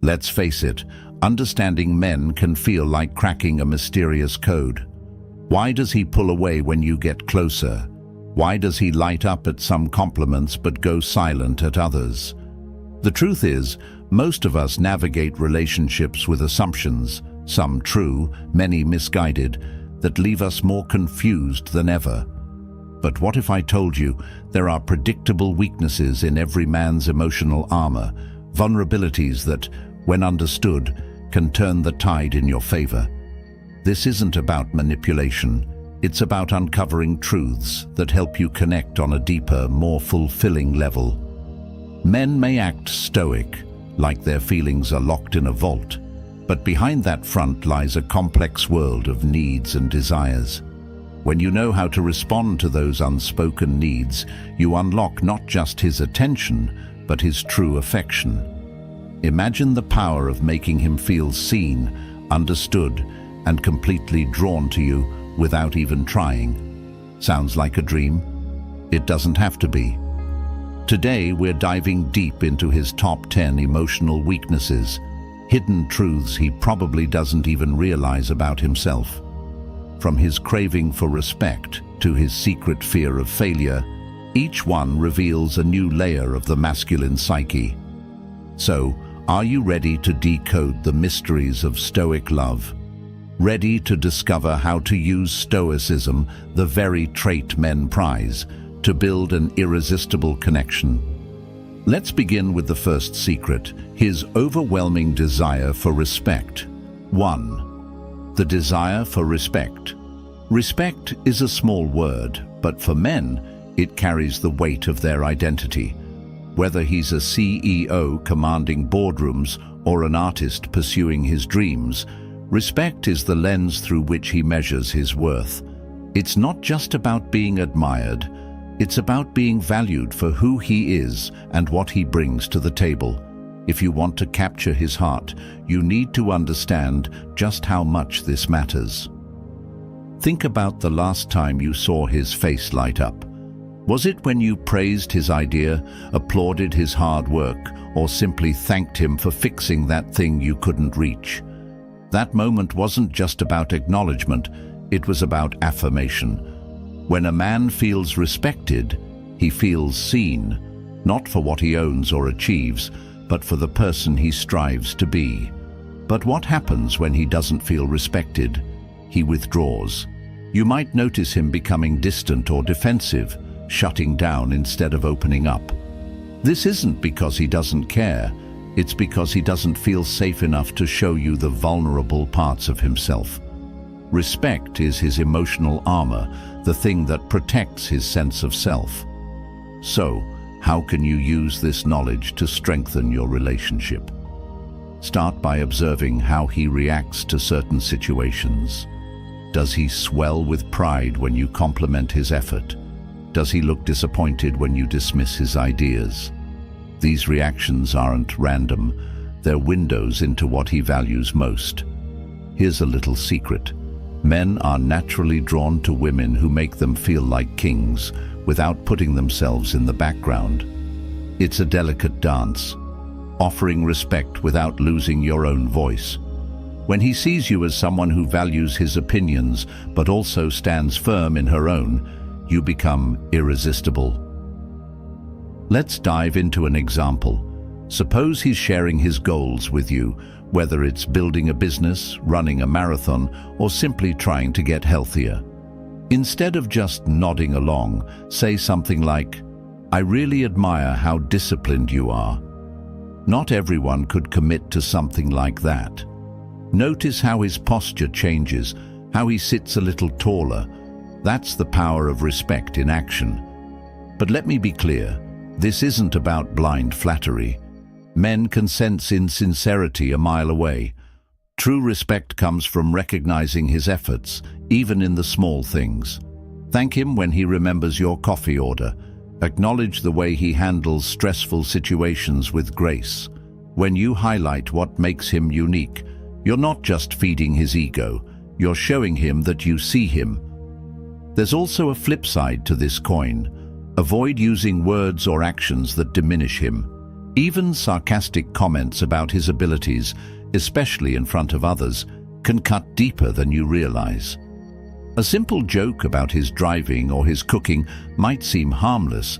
Let's face it, understanding men can feel like cracking a mysterious code. Why does he pull away when you get closer? Why does he light up at some compliments but go silent at others? The truth is, most of us navigate relationships with assumptions, some true, many misguided, that leave us more confused than ever. But what if I told you there are predictable weaknesses in every man's emotional armor, vulnerabilities that, when understood, can turn the tide in your favor? This isn't about manipulation. It's about uncovering truths that help you connect on a deeper, more fulfilling level. Men may act stoic, like their feelings are locked in a vault, but behind that front lies a complex world of needs and desires. When you know how to respond to those unspoken needs, you unlock not just his attention, but his true affection. Imagine the power of making him feel seen, understood, and completely drawn to you without even trying. Sounds like a dream? It doesn't have to be. Today, we're diving deep into his top 10 emotional weaknesses, hidden truths he probably doesn't even realize about himself. From his craving for respect to his secret fear of failure, each one reveals a new layer of the masculine psyche. So, are you ready to decode the mysteries of Stoic love? Ready to discover how to use Stoicism, the very trait men prize, to build an irresistible connection? Let's begin with the first secret, his overwhelming desire for respect. 1. The desire for respect. Respect is a small word, but for men, it carries the weight of their identity. Whether he's a CEO commanding boardrooms or an artist pursuing his dreams, respect is the lens through which he measures his worth. It's not just about being admired, it's about being valued for who he is and what he brings to the table. If you want to capture his heart, you need to understand just how much this matters. Think about the last time you saw his face light up. Was it when you praised his idea, applauded his hard work, or simply thanked him for fixing that thing you couldn't reach? That moment wasn't just about acknowledgement, it was about affirmation. When a man feels respected, he feels seen, not for what he owns or achieves, but for the person he strives to be. But what happens when he doesn't feel respected? He withdraws. You might notice him becoming distant or defensive, shutting down instead of opening up. This isn't because he doesn't care, it's because he doesn't feel safe enough to show you the vulnerable parts of himself. Respect is his emotional armor, the thing that protects his sense of self. So, how can you use this knowledge to strengthen your relationship? Start by observing how he reacts to certain situations. Does he swell with pride when you compliment his effort? Does he look disappointed when you dismiss his ideas? These reactions aren't random, they're windows into what he values most. Here's a little secret. Men are naturally drawn to women who make them feel like kings without putting themselves in the background. It's a delicate dance, offering respect without losing your own voice. When he sees you as someone who values his opinions but also stands firm in her own, you become irresistible. Let's dive into an example. Suppose he's sharing his goals with you, whether it's building a business, running a marathon, or simply trying to get healthier. Instead of just nodding along, say something like, "I really admire how disciplined you are." Not everyone could commit to something like that. Notice how his posture changes, how he sits a little taller. That's the power of respect in action. But let me be clear, this isn't about blind flattery. Men can sense insincerity a mile away. True respect comes from recognizing his efforts, even in the small things. Thank him when he remembers your coffee order. Acknowledge the way he handles stressful situations with grace. When you highlight what makes him unique, you're not just feeding his ego, you're showing him that you see him. There's also a flip side to this coin. Avoid using words or actions that diminish him. Even sarcastic comments about his abilities, especially in front of others, can cut deeper than you realize. A simple joke about his driving or his cooking might seem harmless,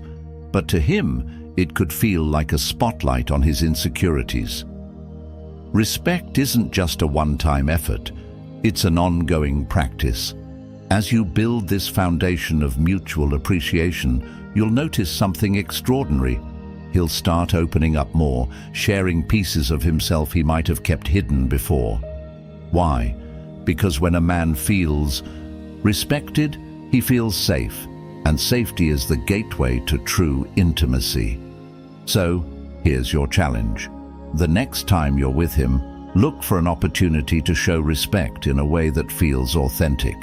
but to him it could feel like a spotlight on his insecurities. Respect isn't just a one-time effort, it's an ongoing practice. As you build this foundation of mutual appreciation, you'll notice something extraordinary. He'll start opening up more, sharing pieces of himself he might have kept hidden before. Why? Because when a man feels respected, he feels safe, and safety is the gateway to true intimacy. So, here's your challenge. The next time you're with him, look for an opportunity to show respect in a way that feels authentic.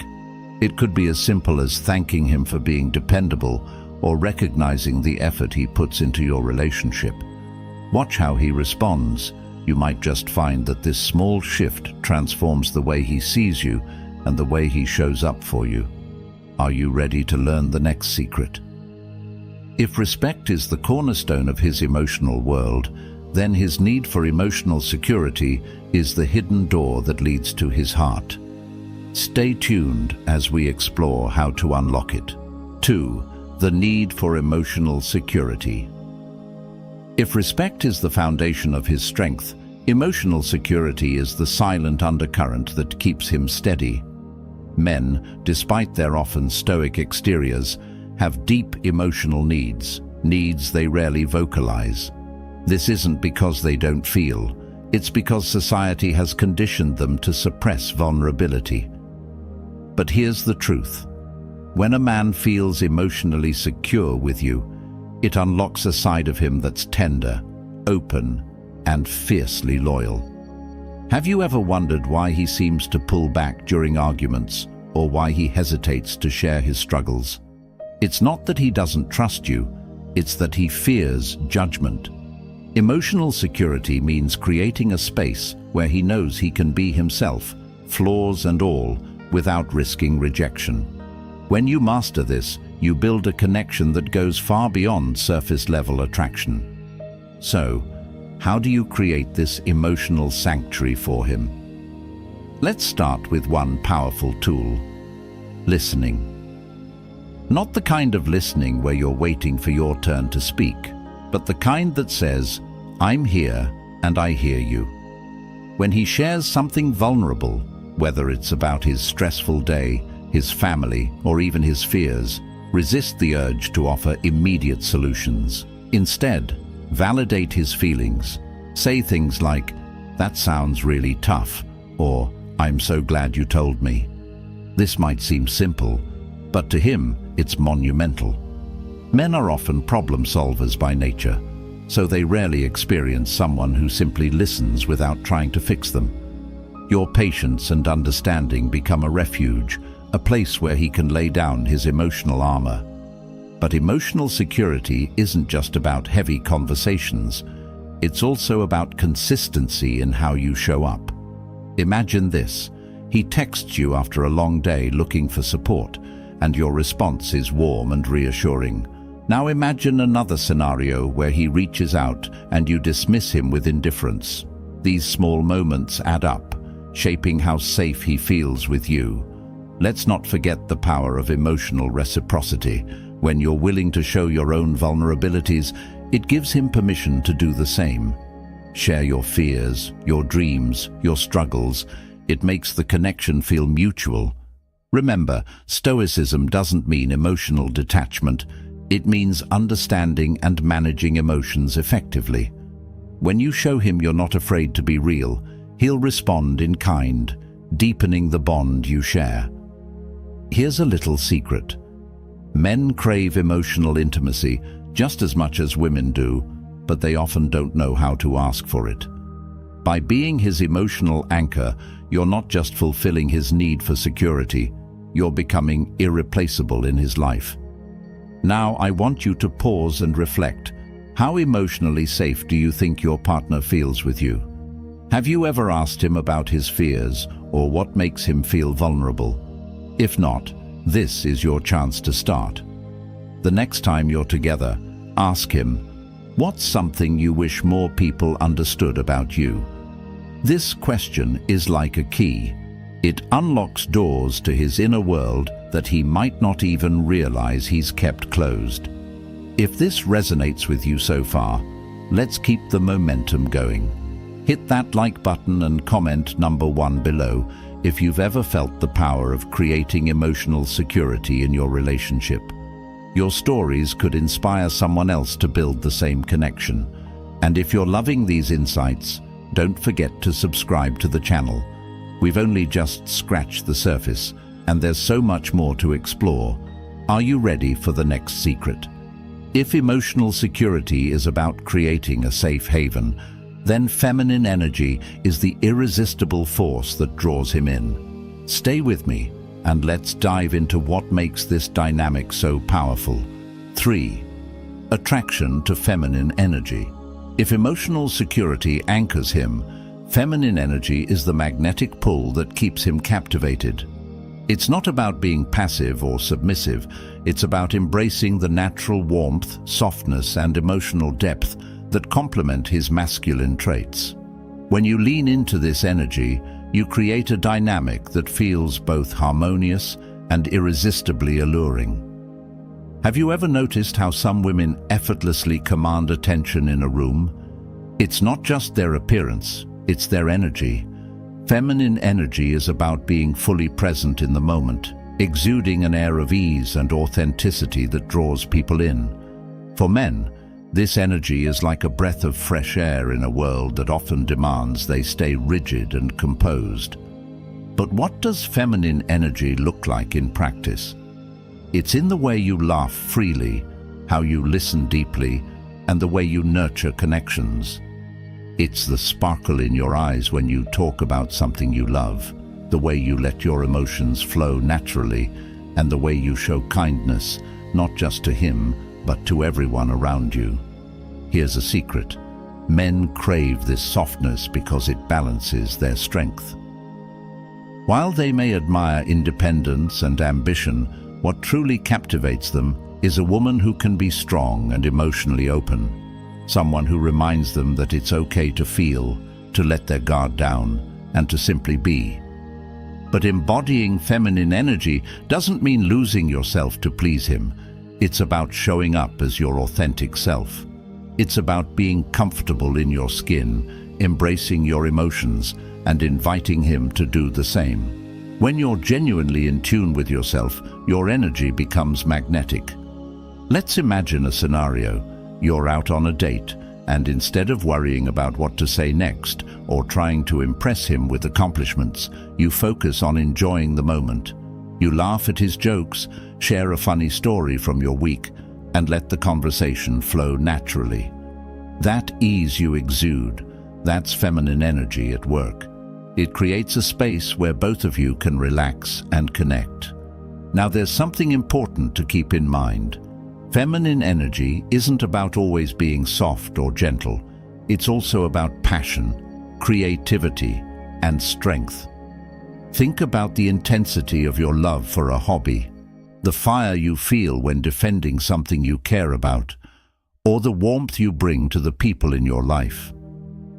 It could be as simple as thanking him for being dependable or recognizing the effort he puts into your relationship. Watch how he responds. You might just find that this small shift transforms the way he sees you and the way he shows up for you. Are you ready to learn the next secret? If respect is the cornerstone of his emotional world, then his need for emotional security is the hidden door that leads to his heart. Stay tuned as we explore how to unlock it. 2. The need for emotional security. If respect is the foundation of his strength, emotional security is the silent undercurrent that keeps him steady. Men, despite their often stoic exteriors, have deep emotional needs they rarely vocalize. This isn't because they don't feel, it's because society has conditioned them to suppress vulnerability. But here's the truth. When a man feels emotionally secure with you, it unlocks a side of him that's tender, open, and fiercely loyal. Have you ever wondered why he seems to pull back during arguments, or why he hesitates to share his struggles? It's not that he doesn't trust you, it's that he fears judgment. Emotional security means creating a space where he knows he can be himself, flaws and all, without risking rejection. When you master this, you build a connection that goes far beyond surface-level attraction. So, how do you create this emotional sanctuary for him? Let's start with one powerful tool: listening. Not the kind of listening where you're waiting for your turn to speak, but the kind that says, "I'm here and I hear you." When he shares something vulnerable, whether it's about his stressful day, his family, or even his fears, resist the urge to offer immediate solutions. Instead, validate his feelings. Say things like, "That sounds really tough," or "I'm so glad you told me." This might seem simple, but to him, it's monumental. Men are often problem solvers by nature, so they rarely experience someone who simply listens without trying to fix them. Your patience and understanding become a refuge, a place where he can lay down his emotional armor. But emotional security isn't just about heavy conversations. It's also about consistency in how you show up. Imagine this. He texts you after a long day looking for support, and your response is warm and reassuring. Now imagine another scenario where he reaches out and you dismiss him with indifference. These small moments add up, shaping how safe he feels with you. Let's not forget the power of emotional reciprocity. When you're willing to show your own vulnerabilities, it gives him permission to do the same. Share your fears, your dreams, your struggles. It makes the connection feel mutual. Remember, Stoicism doesn't mean emotional detachment. It means understanding and managing emotions effectively. When you show him you're not afraid to be real, he'll respond in kind, deepening the bond you share. Here's a little secret. Men crave emotional intimacy just as much as women do, but they often don't know how to ask for it. By being his emotional anchor, you're not just fulfilling his need for security, you're becoming irreplaceable in his life. Now I want you to pause and reflect. How emotionally safe do you think your partner feels with you? Have you ever asked him about his fears or what makes him feel vulnerable? If not, this is your chance to start. The next time you're together, ask him, What's something you wish more people understood about you? This question is like a key. It unlocks doors to his inner world that he might not even realize he's kept closed. If this resonates with you so far, let's keep the momentum going. Hit that like button and comment number 1 below if you've ever felt the power of creating emotional security in your relationship. Your stories could inspire someone else to build the same connection. And if you're loving these insights, don't forget to subscribe to the channel. We've only just scratched the surface, and there's so much more to explore. Are you ready for the next secret? If emotional security is about creating a safe haven, then feminine energy is the irresistible force that draws him in. Stay with me, and let's dive into what makes this dynamic so powerful. 3. Attraction to feminine energy. If emotional security anchors him, feminine energy is the magnetic pull that keeps him captivated. It's not about being passive or submissive, it's about embracing the natural warmth, softness, and emotional depth that complement his masculine traits. When you lean into this energy, you create a dynamic that feels both harmonious and irresistibly alluring. Have you ever noticed how some women effortlessly command attention in a room? It's not just their appearance, it's their energy. Feminine energy is about being fully present in the moment, exuding an air of ease and authenticity that draws people in. For men, this energy is like a breath of fresh air in a world that often demands they stay rigid and composed. But what does feminine energy look like in practice? It's in the way you laugh freely, how you listen deeply, and the way you nurture connections. It's the sparkle in your eyes when you talk about something you love, the way you let your emotions flow naturally, and the way you show kindness, not just to him, but to everyone around you. Here's a secret. Men crave this softness because it balances their strength. While they may admire independence and ambition, what truly captivates them is a woman who can be strong and emotionally open. Someone who reminds them that it's okay to feel, to let their guard down, and to simply be. But embodying feminine energy doesn't mean losing yourself to please him. It's about showing up as your authentic self. It's about being comfortable in your skin, embracing your emotions, and inviting him to do the same. When you're genuinely in tune with yourself, your energy becomes magnetic. Let's imagine a scenario. You're out on a date, and instead of worrying about what to say next or trying to impress him with accomplishments, you focus on enjoying the moment. You laugh at his jokes, share a funny story from your week, and let the conversation flow naturally. That ease you exude, that's feminine energy at work. It creates a space where both of you can relax and connect. Now there's something important to keep in mind. Feminine energy isn't about always being soft or gentle. It's also about passion, creativity, and strength. Think about the intensity of your love for a hobby, the fire you feel when defending something you care about, or the warmth you bring to the people in your life.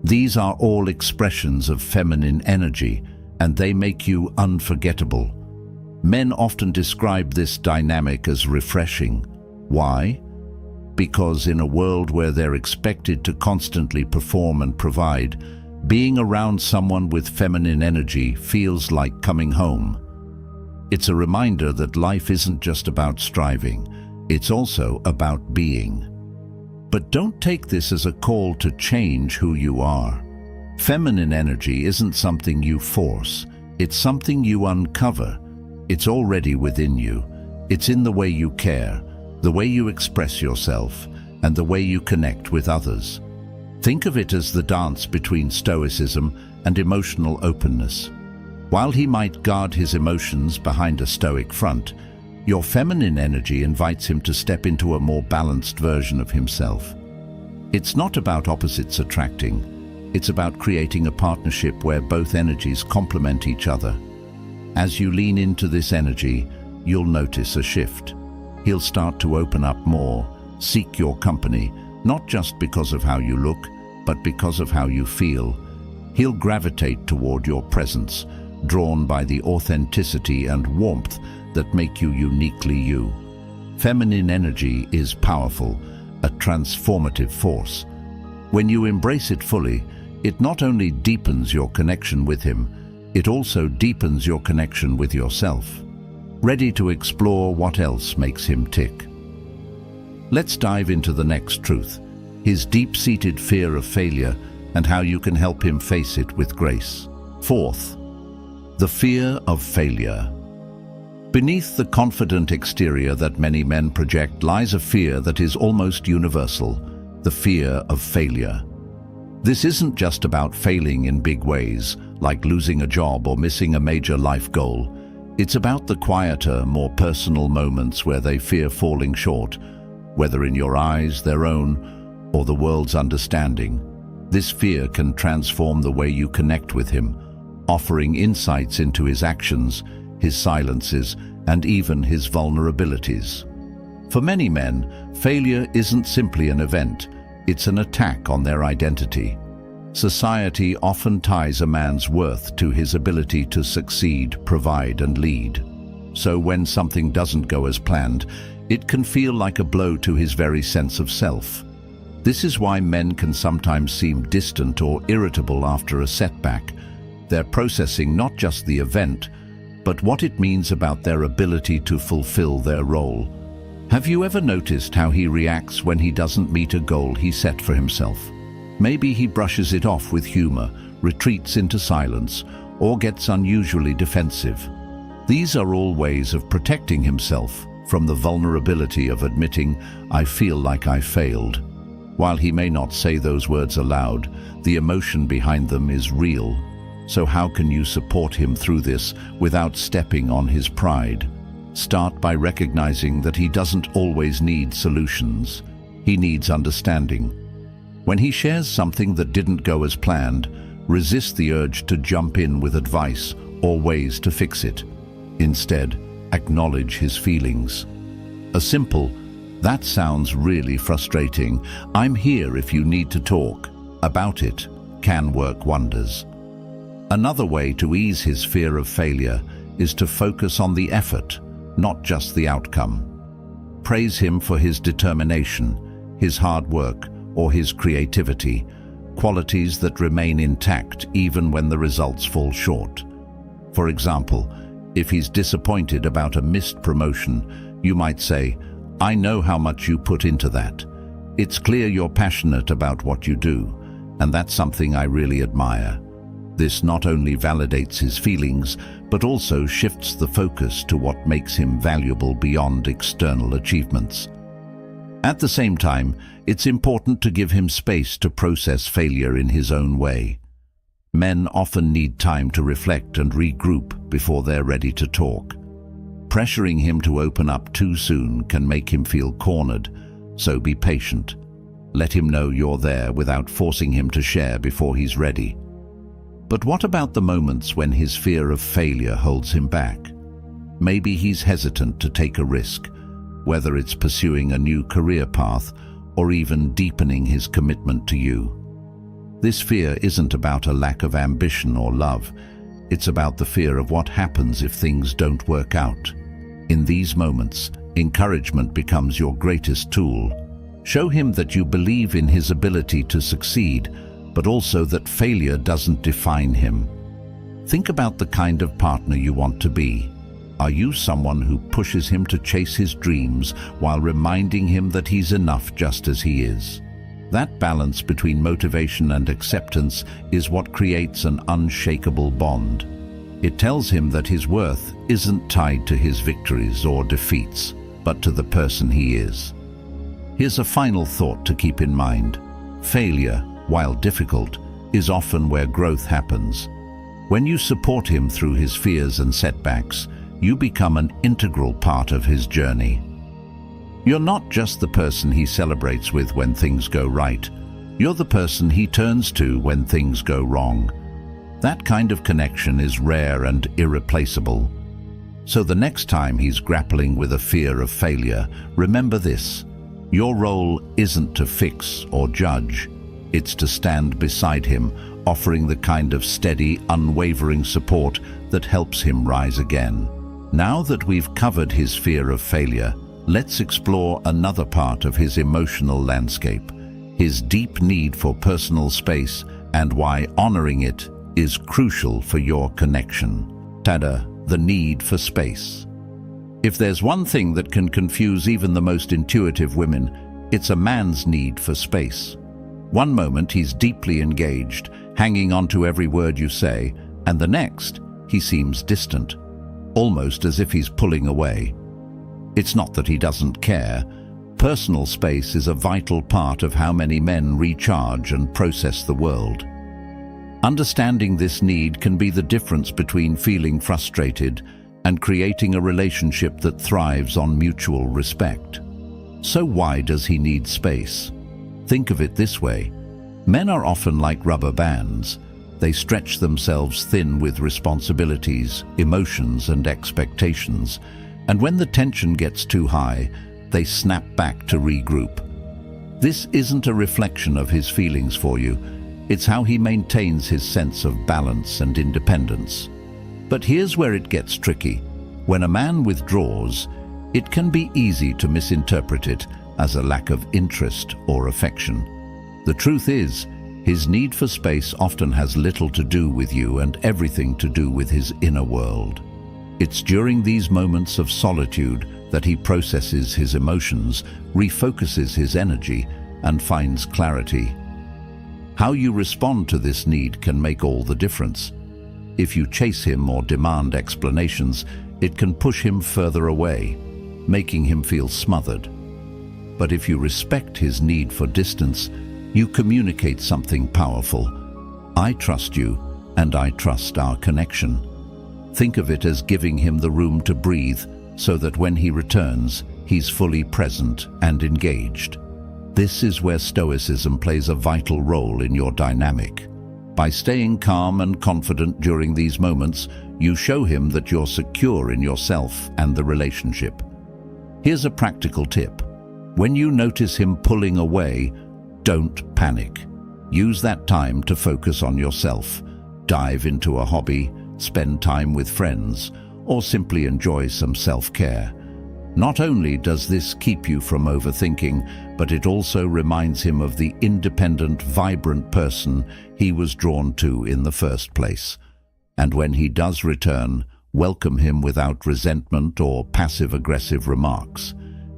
These are all expressions of feminine energy, and they make you unforgettable. Men often describe this dynamic as refreshing. Why? Because in a world where they're expected to constantly perform and provide, being around someone with feminine energy feels like coming home. It's a reminder that life isn't just about striving, it's also about being. But don't take this as a call to change who you are. Feminine energy isn't something you force, it's something you uncover. It's already within you. It's in the way you care, the way you express yourself, and the way you connect with others. Think of it as the dance between Stoicism and emotional openness. While he might guard his emotions behind a stoic front, your feminine energy invites him to step into a more balanced version of himself. It's not about opposites attracting. It's about creating a partnership where both energies complement each other. As you lean into this energy, you'll notice a shift. He'll start to open up more, seek your company, not just because of how you look, but because of how you feel. He'll gravitate toward your presence, drawn by the authenticity and warmth that make you uniquely you. Feminine energy is powerful, a transformative force. When you embrace it fully, it not only deepens your connection with him, it also deepens your connection with yourself. Ready to explore what else makes him tick? Let's dive into the next truth, his deep-seated fear of failure and how you can help him face it with grace. Fourth, the fear of failure. Beneath the confident exterior that many men project lies a fear that is almost universal, the fear of failure. This isn't just about failing in big ways, like losing a job or missing a major life goal. It's about the quieter, more personal moments where they fear falling short, whether in your eyes, their own, or the world's understanding. This fear can transform the way you connect with him, offering insights into his actions, his silences, and even his vulnerabilities. For many men, failure isn't simply an event, it's an attack on their identity. Society often ties a man's worth to his ability to succeed, provide, and lead. So when something doesn't go as planned, it can feel like a blow to his very sense of self. This is why men can sometimes seem distant or irritable after a setback. They're processing not just the event, but what it means about their ability to fulfill their role. Have you ever noticed how he reacts when he doesn't meet a goal he set for himself? Maybe he brushes it off with humor, retreats into silence, or gets unusually defensive. These are all ways of protecting himself from the vulnerability of admitting, "I feel like I failed." While he may not say those words aloud, the emotion behind them is real. So how can you support him through this without stepping on his pride? Start by recognizing that he doesn't always need solutions. He needs understanding. When he shares something that didn't go as planned, resist the urge to jump in with advice or ways to fix it. Instead, acknowledge his feelings. A simple, "That sounds really frustrating. I'm here if you need to talk about it," can work wonders. Another way to ease his fear of failure is to focus on the effort, not just the outcome. Praise him for his determination, his hard work, or his creativity, qualities that remain intact even when the results fall short. For example, if he's disappointed about a missed promotion, you might say, "I know how much you put into that. It's clear you're passionate about what you do, and that's something I really admire." This not only validates his feelings, but also shifts the focus to what makes him valuable beyond external achievements. At the same time, it's important to give him space to process failure in his own way. Men often need time to reflect and regroup before they're ready to talk. Pressuring him to open up too soon can make him feel cornered, so be patient. Let him know you're there without forcing him to share before he's ready. But what about the moments when his fear of failure holds him back? Maybe he's hesitant to take a risk, whether it's pursuing a new career path or even deepening his commitment to you. This fear isn't about a lack of ambition or love. It's about the fear of what happens if things don't work out. In these moments, encouragement becomes your greatest tool. Show him that you believe in his ability to succeed, but also that failure doesn't define him. Think about the kind of partner you want to be. Are you someone who pushes him to chase his dreams while reminding him that he's enough just as he is? That balance between motivation and acceptance is what creates an unshakable bond. It tells him that his worth isn't tied to his victories or defeats, but to the person he is. Here's a final thought to keep in mind. Failure, while difficult, is often where growth happens. When you support him through his fears and setbacks, you become an integral part of his journey. You're not just the person he celebrates with when things go right. You're the person he turns to when things go wrong. That kind of connection is rare and irreplaceable. So the next time he's grappling with a fear of failure, remember this. Your role isn't to fix or judge. It's to stand beside him, offering the kind of steady, unwavering support that helps him rise again. Now that we've covered his fear of failure, let's explore another part of his emotional landscape, his deep need for personal space and why honoring it is crucial for your connection. Tada, the need for space. If there's one thing that can confuse even the most intuitive women, it's a man's need for space. One moment he's deeply engaged, hanging on to every word you say, and the next he seems distant, almost as if he's pulling away. It's not that he doesn't care. Personal space is a vital part of how many men recharge and process the world. Understanding this need can be the difference between feeling frustrated and creating a relationship that thrives on mutual respect. So why does he need space? Think of it this way. Men are often like rubber bands. They stretch themselves thin with responsibilities, emotions, and expectations. And when the tension gets too high, they snap back to regroup. This isn't a reflection of his feelings for you. It's how he maintains his sense of balance and independence. But here's where it gets tricky. When a man withdraws, it can be easy to misinterpret it as a lack of interest or affection. The truth is, his need for space often has little to do with you and everything to do with his inner world. It's during these moments of solitude that he processes his emotions, refocuses his energy, and finds clarity. How you respond to this need can make all the difference. If you chase him or demand explanations, it can push him further away, making him feel smothered. But if you respect his need for distance, you communicate something powerful. I trust you, and I trust our connection. Think of it as giving him the room to breathe, so that when he returns, he's fully present and engaged. This is where Stoicism plays a vital role in your dynamic. By staying calm and confident during these moments, you show him that you're secure in yourself and the relationship. Here's a practical tip. When you notice him pulling away, don't panic. Use that time to focus on yourself. Dive into a hobby, spend time with friends, or simply enjoy some self-care. Not only does this keep you from overthinking, but it also reminds him of the independent, vibrant person he was drawn to in the first place. And when he does return, welcome him without resentment or passive-aggressive remarks.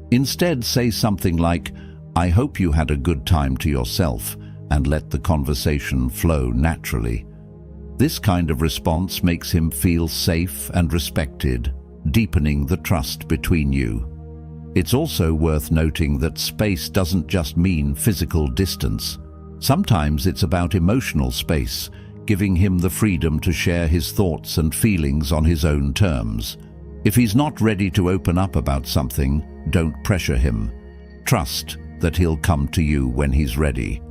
Instead, say something like, "I hope you had a good time to yourself," and let the conversation flow naturally. This kind of response makes him feel safe and respected, deepening the trust between you. It's also worth noting that space doesn't just mean physical distance. Sometimes it's about emotional space, giving him the freedom to share his thoughts and feelings on his own terms. If he's not ready to open up about something, don't pressure him. Trust that he'll come to you when he's ready.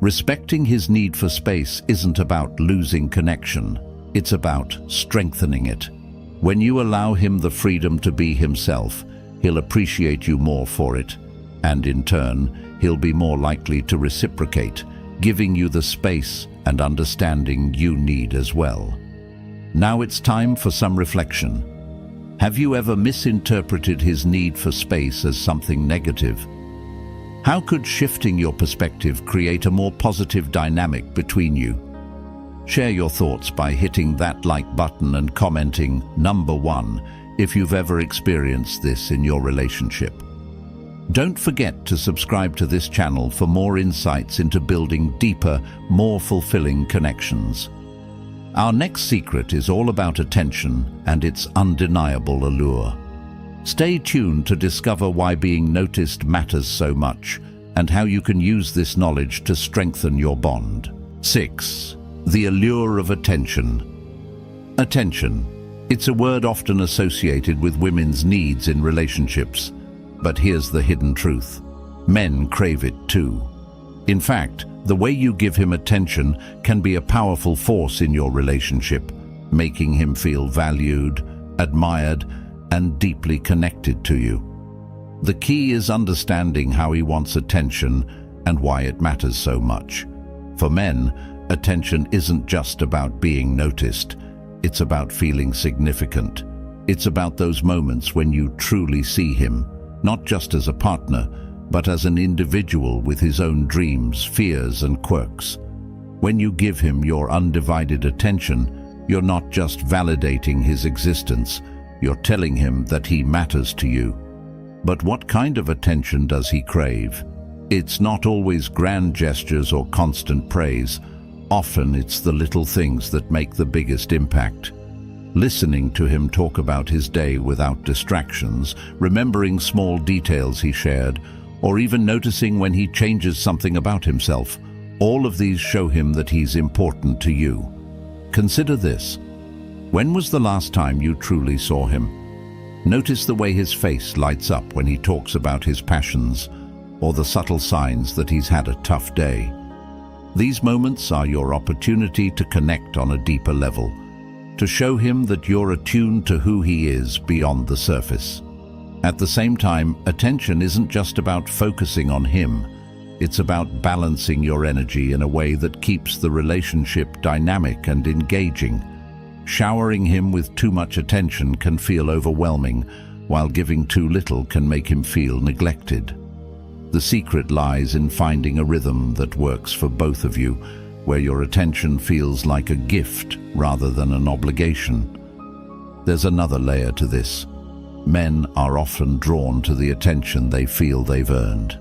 Respecting his need for space isn't about losing connection. It's about strengthening it. When you allow him the freedom to be himself, he'll appreciate you more for it. And in turn, he'll be more likely to reciprocate, giving you the space and understanding you need as well. Now it's time for some reflection. Have you ever misinterpreted his need for space as something negative? How could shifting your perspective create a more positive dynamic between you? Share your thoughts by hitting that like button and commenting number 1 if you've ever experienced this in your relationship. Don't forget to subscribe to this channel for more insights into building deeper, more fulfilling connections. Our next secret is all about attention and its undeniable allure. Stay tuned to discover why being noticed matters so much and how you can use this knowledge to strengthen your bond. 6. The allure of attention. Attention. It's a word often associated with women's needs in relationships. But here's the hidden truth. Men crave it too. In fact, the way you give him attention can be a powerful force in your relationship, making him feel valued, admired, and deeply connected to you. The key is understanding how he wants attention and why it matters so much. For men, attention isn't just about being noticed. It's about feeling significant. It's about those moments when you truly see him, not just as a partner, but as an individual with his own dreams, fears, and quirks. When you give him your undivided attention, you're not just validating his existence, you're telling him that he matters to you. But what kind of attention does he crave? It's not always grand gestures or constant praise. Often it's the little things that make the biggest impact. Listening to him talk about his day without distractions, remembering small details he shared, or even noticing when he changes something about himself. All of these show him that he's important to you. Consider this. When was the last time you truly saw him? Notice the way his face lights up when he talks about his passions, or the subtle signs that he's had a tough day. These moments are your opportunity to connect on a deeper level, to show him that you're attuned to who he is beyond the surface. At the same time, attention isn't just about focusing on him. It's about balancing your energy in a way that keeps the relationship dynamic and engaging. Showering him with too much attention can feel overwhelming, while giving too little can make him feel neglected. The secret lies in finding a rhythm that works for both of you, where your attention feels like a gift rather than an obligation. There's another layer to this. Men are often drawn to the attention they feel they've earned.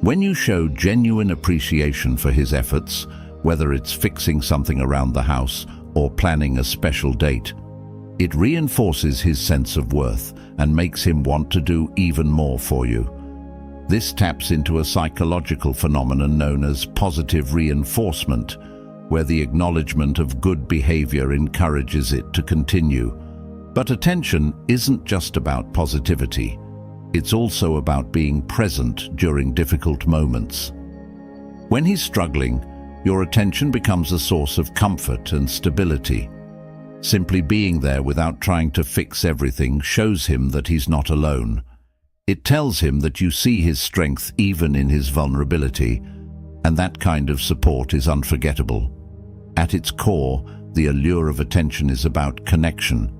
When you show genuine appreciation for his efforts, whether it's fixing something around the house or planning a special date, it reinforces his sense of worth and makes him want to do even more for you. This taps into a psychological phenomenon known as positive reinforcement, where the acknowledgement of good behavior encourages it to continue. But attention isn't just about positivity. It's also about being present during difficult moments. When he's struggling, your attention becomes a source of comfort and stability. Simply being there without trying to fix everything shows him that he's not alone. It tells him that you see his strength even in his vulnerability, and that kind of support is unforgettable. At its core, the allure of attention is about connection.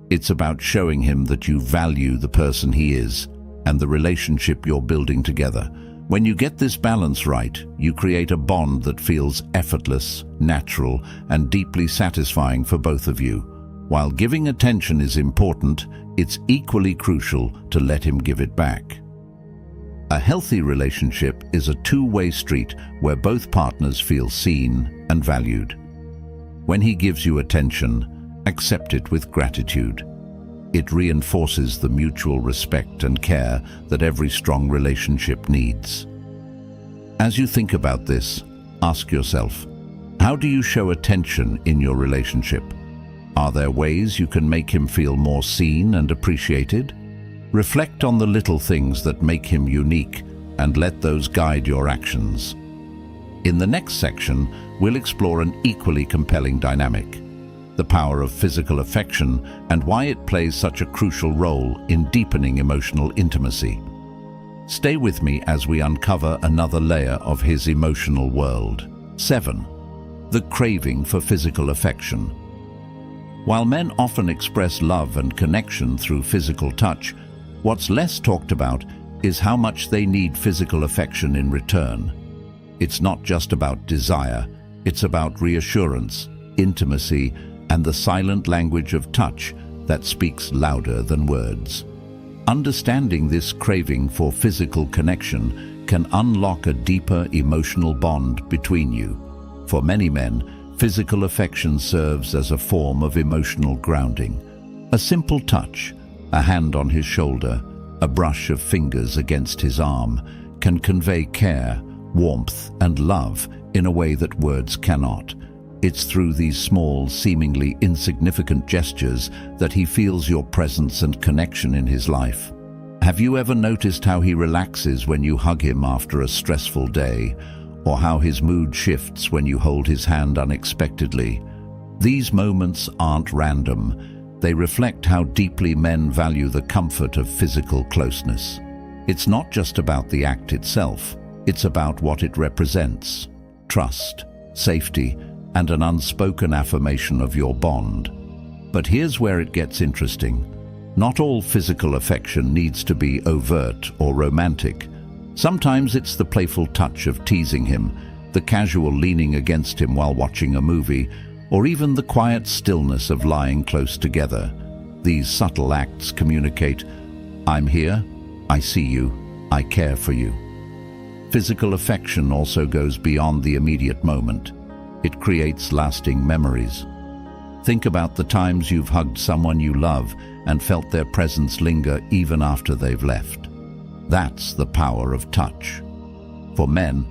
It's about showing him that you value the person he is and the relationship you're building together. When you get this balance right, you create a bond that feels effortless, natural, and deeply satisfying for both of you. While giving attention is important, it's equally crucial to let him give it back. A healthy relationship is a two-way street where both partners feel seen and valued. When he gives you attention, accept it with gratitude. It reinforces the mutual respect and care that every strong relationship needs. As you think about this, ask yourself, how do you show attention in your relationship? Are there ways you can make him feel more seen and appreciated? Reflect on the little things that make him unique and let those guide your actions. In the next section, we'll explore an equally compelling dynamic: the power of physical affection and why it plays such a crucial role in deepening emotional intimacy. Stay with me as we uncover another layer of his emotional world. 7. The craving for physical affection. While men often express love and connection through physical touch, what's less talked about is how much they need physical affection in return. It's not just about desire, it's about reassurance, intimacy, and the silent language of touch that speaks louder than words. Understanding this craving for physical connection can unlock a deeper emotional bond between you. For many men, physical affection serves as a form of emotional grounding. A simple touch, a hand on his shoulder, a brush of fingers against his arm, can convey care, warmth, and love in a way that words cannot. It's through these small, seemingly insignificant gestures that he feels your presence and connection in his life. Have you ever noticed how he relaxes when you hug him after a stressful day, or how his mood shifts when you hold his hand unexpectedly? These moments aren't random. They reflect how deeply men value the comfort of physical closeness. It's not just about the act itself, it's about what it represents: trust, safety, and an unspoken affirmation of your bond. But here's where it gets interesting. Not all physical affection needs to be overt or romantic. Sometimes it's the playful touch of teasing him, the casual leaning against him while watching a movie, or even the quiet stillness of lying close together. These subtle acts communicate, "I'm here, I see you, I care for you." Physical affection also goes beyond the immediate moment. It creates lasting memories. Think about the times you've hugged someone you love and felt their presence linger even after they've left. That's the power of touch. For men,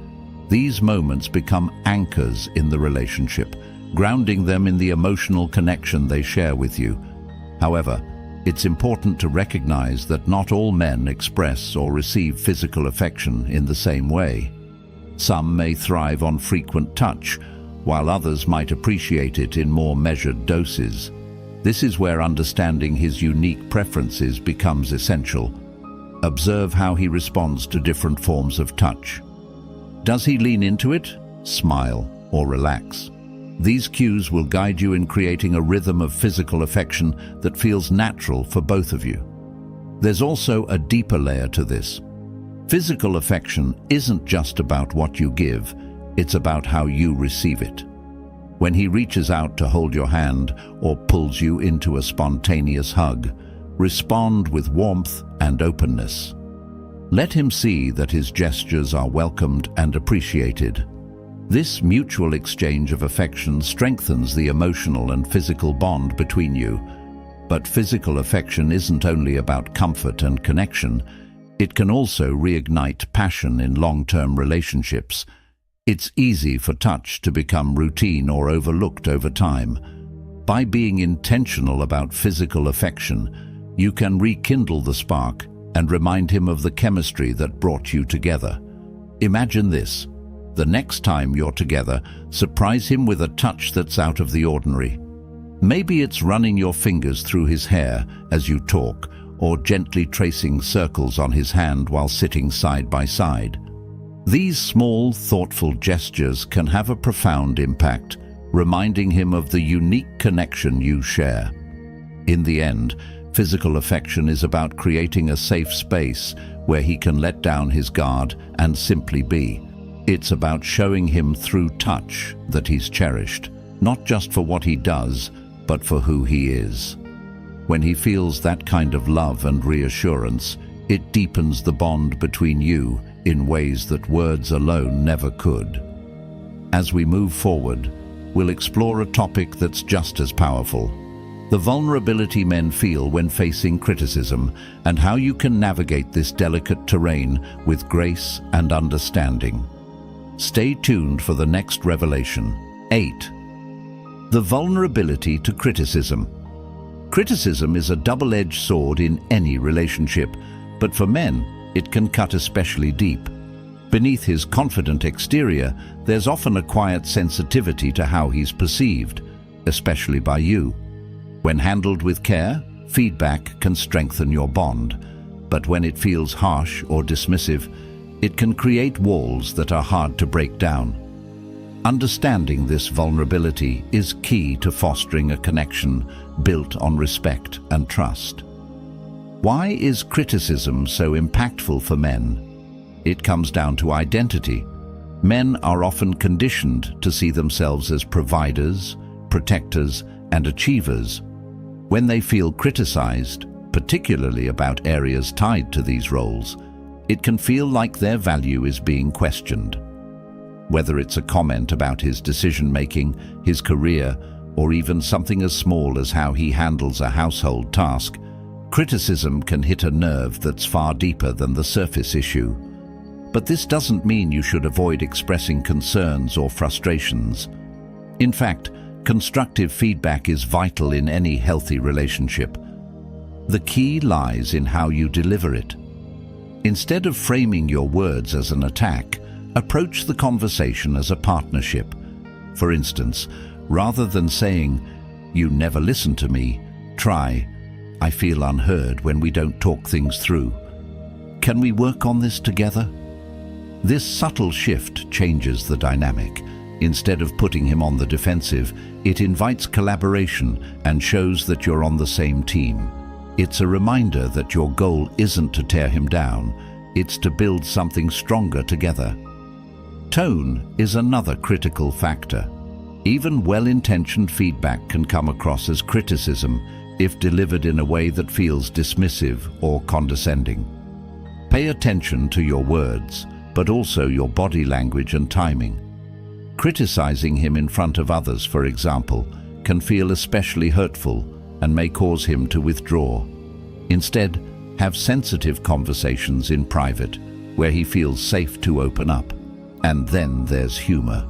these moments become anchors in the relationship, grounding them in the emotional connection they share with you. However, it's important to recognize that not all men express or receive physical affection in the same way. Some may thrive on frequent touch, while others might appreciate it in more measured doses. This is where understanding his unique preferences becomes essential. Observe how he responds to different forms of touch. Does he lean into it, smile, or relax? These cues will guide you in creating a rhythm of physical affection that feels natural for both of you. There's also a deeper layer to this. Physical affection isn't just about what you give, it's about how you receive it. When he reaches out to hold your hand or pulls you into a spontaneous hug, respond with warmth and openness. Let him see that his gestures are welcomed and appreciated. This mutual exchange of affection strengthens the emotional and physical bond between you. But physical affection isn't only about comfort and connection. It can also reignite passion in long-term relationships. It's easy for touch to become routine or overlooked over time. By being intentional about physical affection, you can rekindle the spark and remind him of the chemistry that brought you together. Imagine this. The next time you're together, surprise him with a touch that's out of the ordinary. Maybe it's running your fingers through his hair as you talk, or gently tracing circles on his hand while sitting side by side. These small, thoughtful gestures can have a profound impact, reminding him of the unique connection you share. In the end, physical affection is about creating a safe space where he can let down his guard and simply be. It's about showing him through touch that he's cherished, not just for what he does, but for who he is. When he feels that kind of love and reassurance, it deepens the bond between you in ways that words alone never could. As we move forward, we'll explore a topic that's just as powerful: the vulnerability men feel when facing criticism, and how you can navigate this delicate terrain with grace and understanding. Stay tuned for the next revelation. 8. The vulnerability to criticism. Criticism is a double-edged sword in any relationship, but for men, it can cut especially deep. Beneath his confident exterior, there's often a quiet sensitivity to how he's perceived, especially by you. When handled with care, feedback can strengthen your bond. But when it feels harsh or dismissive, it can create walls that are hard to break down. Understanding this vulnerability is key to fostering a connection built on respect and trust. Why is criticism so impactful for men? It comes down to identity. Men are often conditioned to see themselves as providers, protectors, and achievers. When they feel criticized, particularly about areas tied to these roles, it can feel like their value is being questioned. Whether it's a comment about his decision-making, his career, or even something as small as how he handles a household task, criticism can hit a nerve that's far deeper than the surface issue. But this doesn't mean you should avoid expressing concerns or frustrations. In fact, constructive feedback is vital in any healthy relationship. The key lies in how you deliver it. Instead of framing your words as an attack, approach the conversation as a partnership. For instance, rather than saying, "You never listen to me," try, "I feel unheard when we don't talk things through." Can we work on this together? This subtle shift changes the dynamic. Instead of putting him on the defensive, it invites collaboration and shows that you're on the same team. It's a reminder that your goal isn't to tear him down, it's to build something stronger together. Tone is another critical factor. Even well-intentioned feedback can come across as criticism if delivered in a way that feels dismissive or condescending. Pay attention to your words, but also your body language and timing. Criticizing him in front of others, for example, can feel especially hurtful and may cause him to withdraw. Instead, have sensitive conversations in private, where he feels safe to open up. And then there's humor.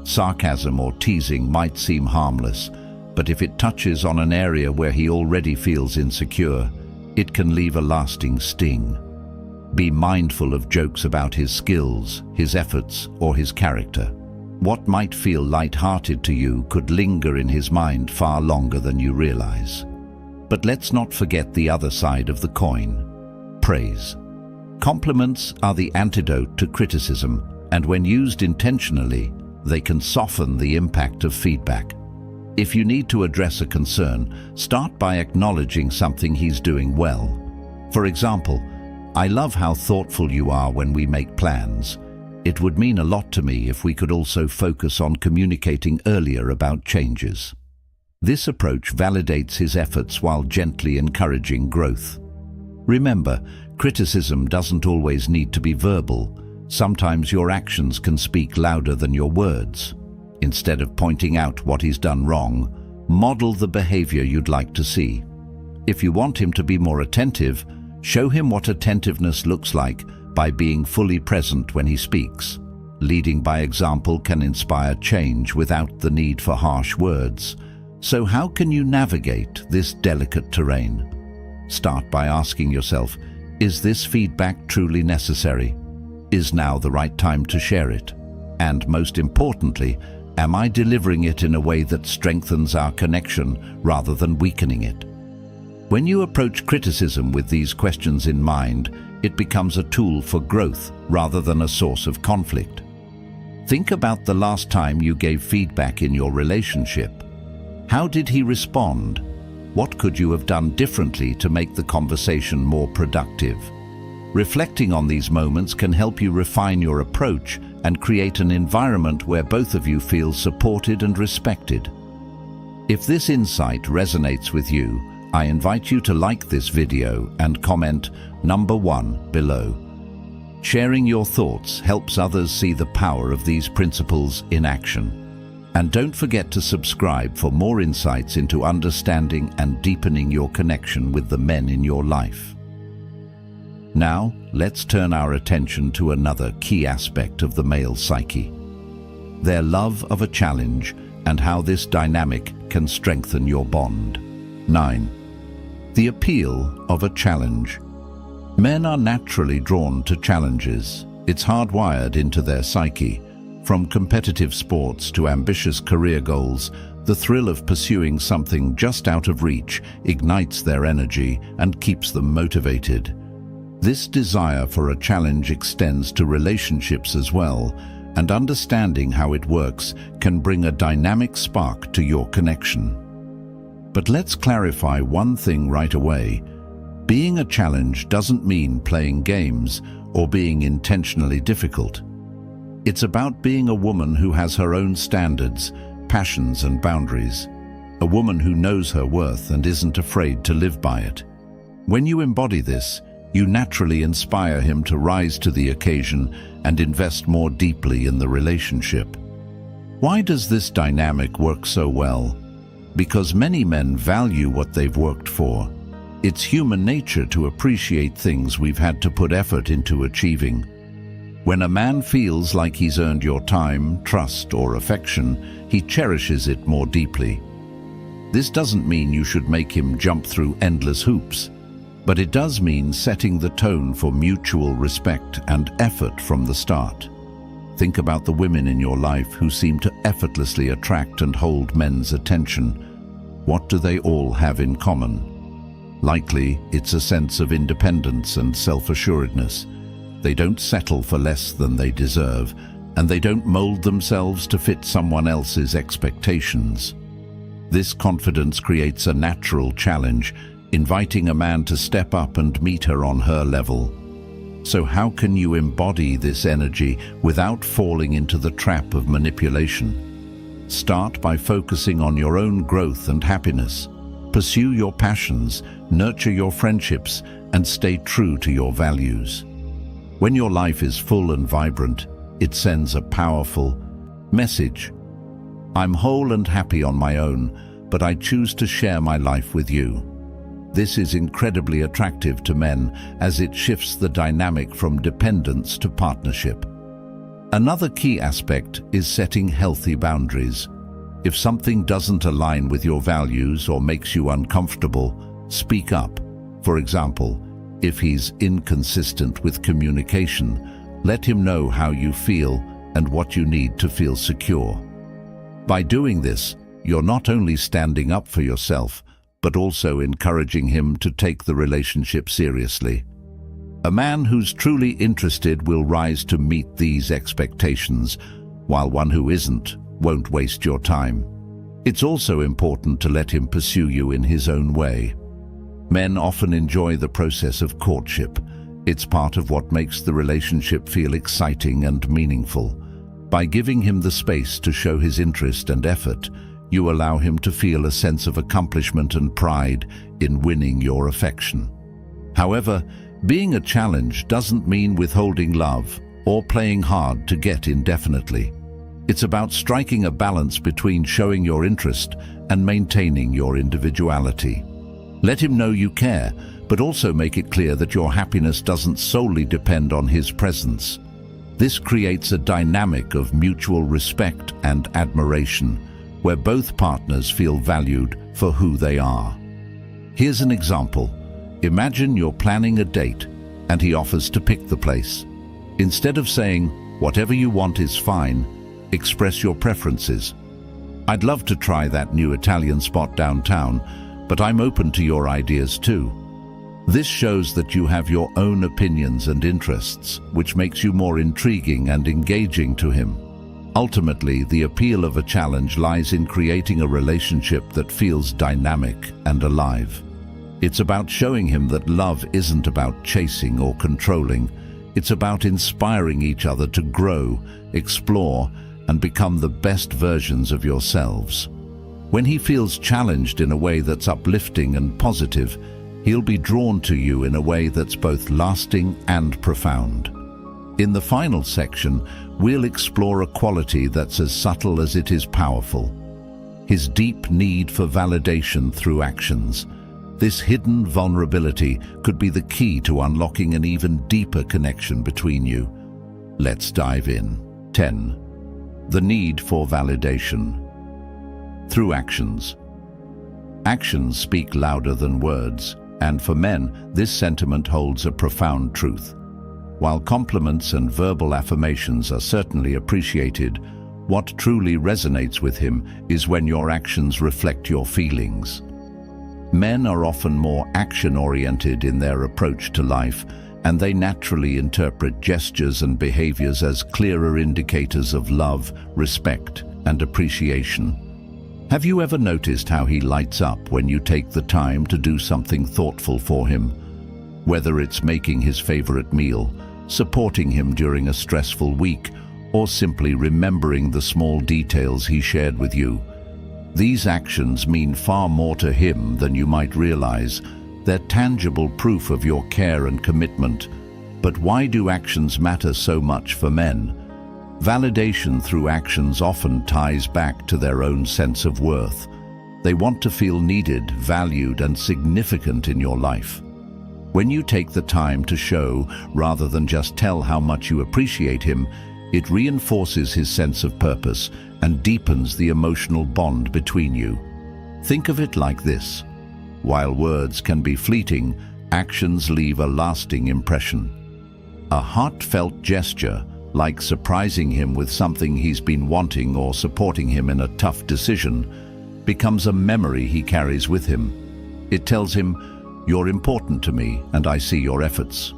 Sarcasm or teasing might seem harmless, but if it touches on an area where he already feels insecure, it can leave a lasting sting. Be mindful of jokes about his skills, his efforts, or his character. What might feel light-hearted to you could linger in his mind far longer than you realize. But let's not forget the other side of the coin: praise. Compliments are the antidote to criticism, and when used intentionally, they can soften the impact of feedback. If you need to address a concern, start by acknowledging something he's doing well. For example, "I love how thoughtful you are when we make plans. It would mean a lot to me if we could also focus on communicating earlier about changes." This approach validates his efforts while gently encouraging growth. Remember, criticism doesn't always need to be verbal. Sometimes your actions can speak louder than your words. Instead of pointing out what he's done wrong, model the behavior you'd like to see. If you want him to be more attentive, show him what attentiveness looks like by being fully present when he speaks. Leading by example can inspire change without the need for harsh words. So how can you navigate this delicate terrain? Start by asking yourself, is this feedback truly necessary? Is now the right time to share it? And most importantly, am I delivering it in a way that strengthens our connection rather than weakening it? When you approach criticism with these questions in mind, it becomes a tool for growth rather than a source of conflict. Think about the last time you gave feedback in your relationship. How did he respond? What could you have done differently to make the conversation more productive? Reflecting on these moments can help you refine your approach and create an environment where both of you feel supported and respected. If this insight resonates with you, I invite you to like this video and comment number 1 below. Sharing your thoughts helps others see the power of these principles in action. And don't forget to subscribe for more insights into understanding and deepening your connection with the men in your life. Now, let's turn our attention to another key aspect of the male psyche: their love of a challenge and how this dynamic can strengthen your bond. 9. The appeal of a challenge. Men are naturally drawn to challenges. It's hardwired into their psyche. From competitive sports to ambitious career goals, the thrill of pursuing something just out of reach ignites their energy and keeps them motivated. This desire for a challenge extends to relationships as well, and understanding how it works can bring a dynamic spark to your connection. But let's clarify one thing right away. Being a challenge doesn't mean playing games or being intentionally difficult. It's about being a woman who has her own standards, passions and boundaries. A woman who knows her worth and isn't afraid to live by it. When you embody this, you naturally inspire him to rise to the occasion and invest more deeply in the relationship. Why does this dynamic work so well? Because many men value what they've worked for. It's human nature to appreciate things we've had to put effort into achieving. When a man feels like he's earned your time, trust, or affection, he cherishes it more deeply. This doesn't mean you should make him jump through endless hoops, but it does mean setting the tone for mutual respect and effort from the start. Think about the women in your life who seem to effortlessly attract and hold men's attention. What do they all have in common? Likely, it's a sense of independence and self-assuredness. They don't settle for less than they deserve, and they don't mold themselves to fit someone else's expectations. This confidence creates a natural challenge, inviting a man to step up and meet her on her level. So how can you embody this energy without falling into the trap of manipulation? Start by focusing on your own growth and happiness. Pursue your passions, nurture your friendships, and stay true to your values. When your life is full and vibrant, it sends a powerful message. I'm whole and happy on my own, but I choose to share my life with you. This is incredibly attractive to men as it shifts the dynamic from dependence to partnership. Another key aspect is setting healthy boundaries. If something doesn't align with your values or makes you uncomfortable, speak up. For example, if he's inconsistent with communication, let him know how you feel and what you need to feel secure. By doing this, you're not only standing up for yourself, but also encouraging him to take the relationship seriously. A man who's truly interested will rise to meet these expectations, while one who isn't won't waste your time. It's also important to let him pursue you in his own way. Men often enjoy the process of courtship. It's part of what makes the relationship feel exciting and meaningful. By giving him the space to show his interest and effort, you allow him to feel a sense of accomplishment and pride in winning your affection. However, being a challenge doesn't mean withholding love or playing hard to get indefinitely. It's about striking a balance between showing your interest and maintaining your individuality. Let him know you care, but also make it clear that your happiness doesn't solely depend on his presence. This creates a dynamic of mutual respect and admiration, where both partners feel valued for who they are. Here's an example. Imagine you're planning a date, and he offers to pick the place. Instead of saying, "Whatever you want is fine," express your preferences. "I'd love to try that new Italian spot downtown, but I'm open to your ideas too." This shows that you have your own opinions and interests, which makes you more intriguing and engaging to him. Ultimately, the appeal of a challenge lies in creating a relationship that feels dynamic and alive. It's about showing him that love isn't about chasing or controlling. It's about inspiring each other to grow, explore, and become the best versions of yourselves. When he feels challenged in a way that's uplifting and positive, he'll be drawn to you in a way that's both lasting and profound. In the final section, we'll explore a quality that's as subtle as it is powerful: his deep need for validation through actions. This hidden vulnerability could be the key to unlocking an even deeper connection between you. Let's dive in. 10. The need for validation. Through actions. Actions speak louder than words, and for men, this sentiment holds a profound truth. While compliments and verbal affirmations are certainly appreciated, what truly resonates with him is when your actions reflect your feelings. Men are often more action-oriented in their approach to life, and they naturally interpret gestures and behaviors as clearer indicators of love, respect, and appreciation. Have you ever noticed how he lights up when you take the time to do something thoughtful for him? Whether it's making his favorite meal, supporting him during a stressful week, or simply remembering the small details he shared with you. These actions mean far more to him than you might realize. They're tangible proof of your care and commitment. But why do actions matter so much for men? Validation through actions often ties back to their own sense of worth. They want to feel needed, valued, and significant in your life. When you take the time to show, rather than just tell how much you appreciate him, it reinforces his sense of purpose and deepens the emotional bond between you. Think of it like this. While words can be fleeting, actions leave a lasting impression. A heartfelt gesture, like surprising him with something he's been wanting or supporting him in a tough decision, becomes a memory he carries with him. It tells him, You're important to me, and I see your efforts.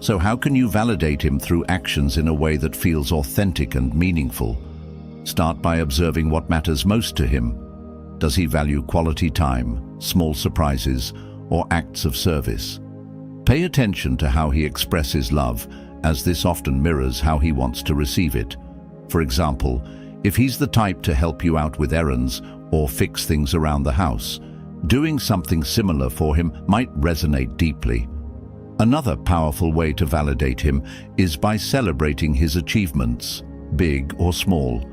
So how can you validate him through actions in a way that feels authentic and meaningful? Start by observing what matters most to him. Does he value quality time, small surprises, or acts of service? Pay attention to how he expresses love, as this often mirrors how he wants to receive it. For example, if he's the type to help you out with errands or fix things around the house, doing something similar for him might resonate deeply. Another powerful way to validate him is by celebrating his achievements, big or small.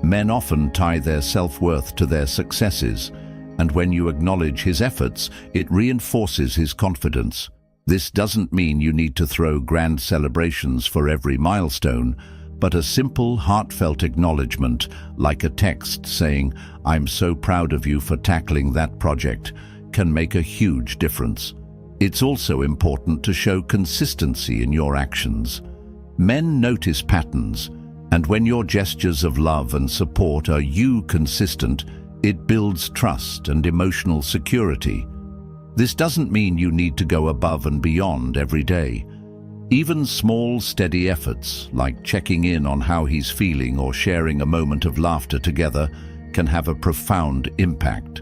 Men often tie their self-worth to their successes, and when you acknowledge his efforts, it reinforces his confidence. This doesn't mean you need to throw grand celebrations for every milestone, but a simple, heartfelt acknowledgement, like a text saying, "I'm so proud of you for tackling that project," can make a huge difference. It's also important to show consistency in your actions. Men notice patterns, and when your gestures of love and support are consistent, it builds trust and emotional security. This doesn't mean you need to go above and beyond every day. Even small, steady efforts, like checking in on how he's feeling or sharing a moment of laughter together, can have a profound impact.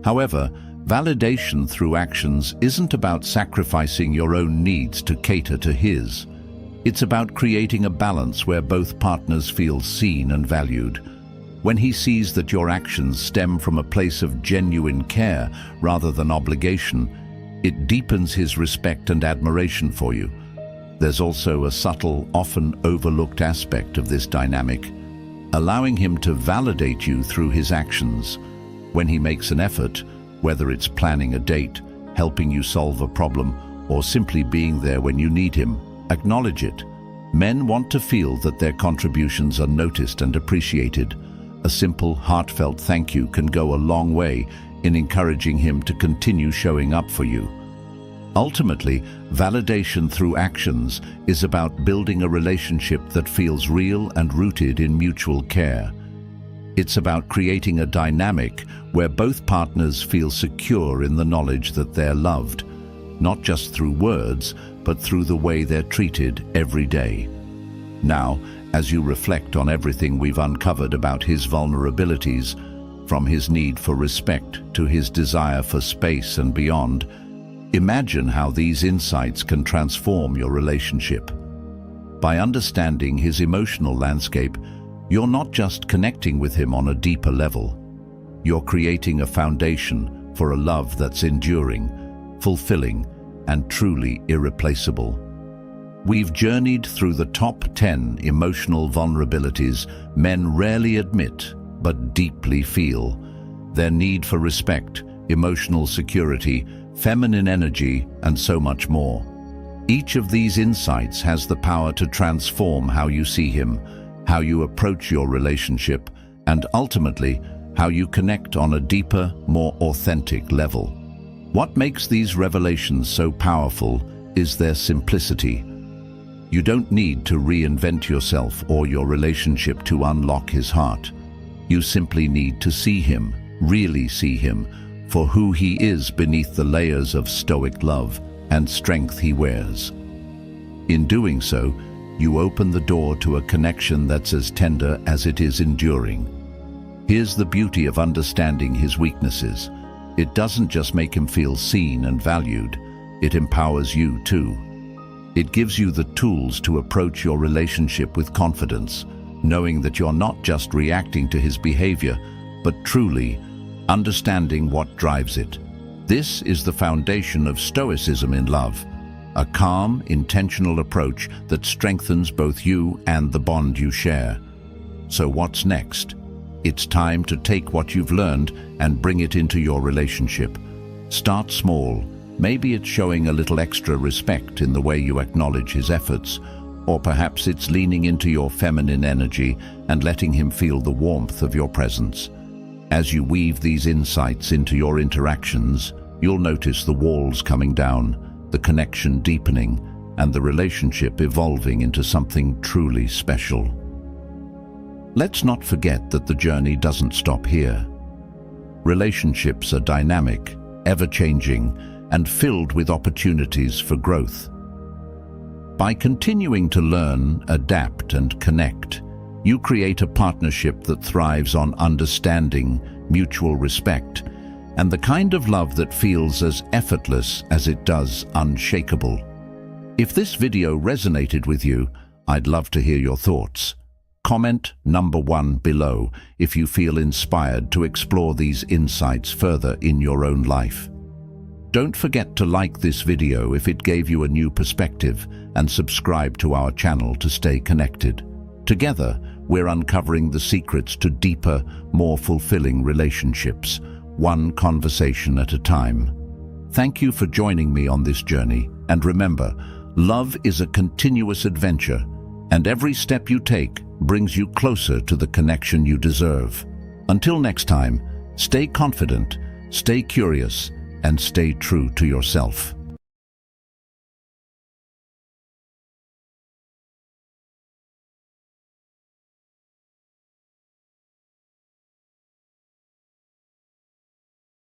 However, validation through actions isn't about sacrificing your own needs to cater to his. It's about creating a balance where both partners feel seen and valued. When he sees that your actions stem from a place of genuine care rather than obligation, it deepens his respect and admiration for you. There's also a subtle, often overlooked aspect of this dynamic, allowing him to validate you through his actions. When he makes an effort, whether it's planning a date, helping you solve a problem, or simply being there when you need him, acknowledge it. Men want to feel that their contributions are noticed and appreciated. A simple, heartfelt thank you can go a long way in encouraging him to continue showing up for you. Ultimately, validation through actions is about building a relationship that feels real and rooted in mutual care. It's about creating a dynamic where both partners feel secure in the knowledge that they're loved, not just through words, but through the way they're treated every day. Now, as you reflect on everything we've uncovered about his vulnerabilities, from his need for respect to his desire for space and beyond, imagine how these insights can transform your relationship. By understanding his emotional landscape, you're not just connecting with him on a deeper level. You're creating a foundation for a love that's enduring, fulfilling, and truly irreplaceable. We've journeyed through the top 10 emotional vulnerabilities men rarely admit but deeply feel. Their need for respect, emotional security, feminine energy, and so much more. Each of these insights has the power to transform how you see him, how you approach your relationship, and ultimately, how you connect on a deeper, more authentic level. What makes these revelations so powerful is their simplicity. You don't need to reinvent yourself or your relationship to unlock his heart. You simply need to see him, really see him, for who he is beneath the layers of stoic love and strength he wears. In doing so, you open the door to a connection that's as tender as it is enduring. Here's the beauty of understanding his weaknesses. It doesn't just make him feel seen and valued, it empowers you too. It gives you the tools to approach your relationship with confidence, knowing that you're not just reacting to his behavior, but truly understanding what drives it. This is the foundation of Stoicism in love, a calm, intentional approach that strengthens both you and the bond you share. So what's next? It's time to take what you've learned and bring it into your relationship. Start small. Maybe it's showing a little extra respect in the way you acknowledge his efforts, or perhaps it's leaning into your feminine energy and letting him feel the warmth of your presence. As you weave these insights into your interactions, you'll notice the walls coming down, the connection deepening, and the relationship evolving into something truly special. Let's not forget that the journey doesn't stop here. Relationships are dynamic, ever-changing, and filled with opportunities for growth. By continuing to learn, adapt, and connect, you create a partnership that thrives on understanding, mutual respect, and the kind of love that feels as effortless as it does unshakable. If this video resonated with you, I'd love to hear your thoughts. Comment number 1 below if you feel inspired to explore these insights further in your own life. Don't forget to like this video if it gave you a new perspective and subscribe to our channel to stay connected. Together, we're uncovering the secrets to deeper, more fulfilling relationships, one conversation at a time. Thank you for joining me on this journey, and remember, love is a continuous adventure, and every step you take brings you closer to the connection you deserve. Until next time, stay confident, stay curious, and stay true to yourself.